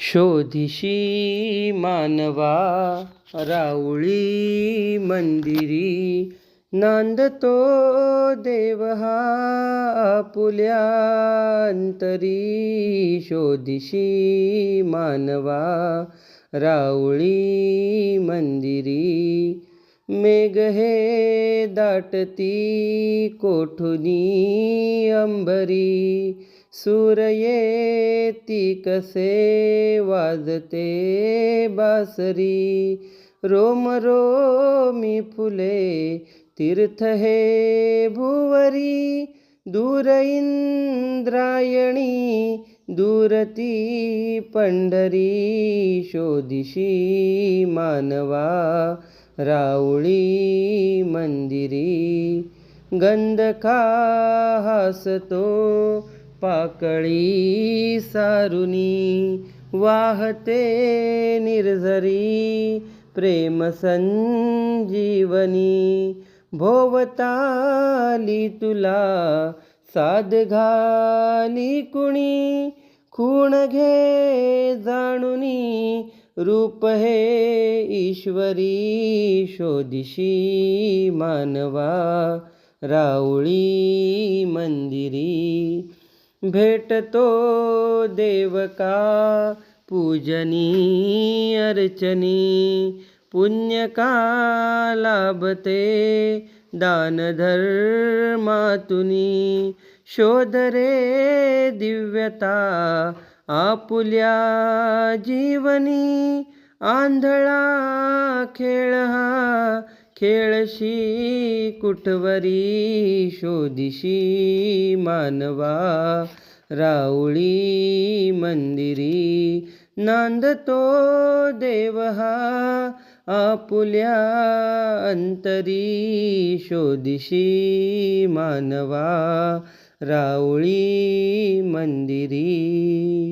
शोधिशी मानवा राऊळी मंदिरी, नांदतो देव हा आपुल्या अंतरी. शोधिशी मानवा राऊळी मंदिरी, मेघ हे दाटती कोठुनी अंबरी. सूर येती कसे वाजते बासरी, रोमरोमी फुले तीर्थ हे भुवरी. दूर इंद्रायणी दूर ती पंढरी, शोधिशी मानवा राऊळी मंदिरी. गंध का हासतो पाकळी सारुनी, वाहते निर्झरी प्रेम संजीवनी. भोवताली तुला साद घाली कुणी, खूण घे जाणुनी रूप हे ईश्वरी. शोधिशी मानवा राऊळी मंदिरी, भेटतो देव का पूजनी अर्चनी. पुण्य का लाभते दान धर्मातुनी, शोध रे दिव्यता आपुल्या जीवनी. आंधळा खेळ हा खेळशी कुठवरी, शोधिशी मानवा राऊळी मंदिरी. नांदतो देव हा आपुल्या अंतरी, शोधिशी मानवा राऊळी मंदिरी.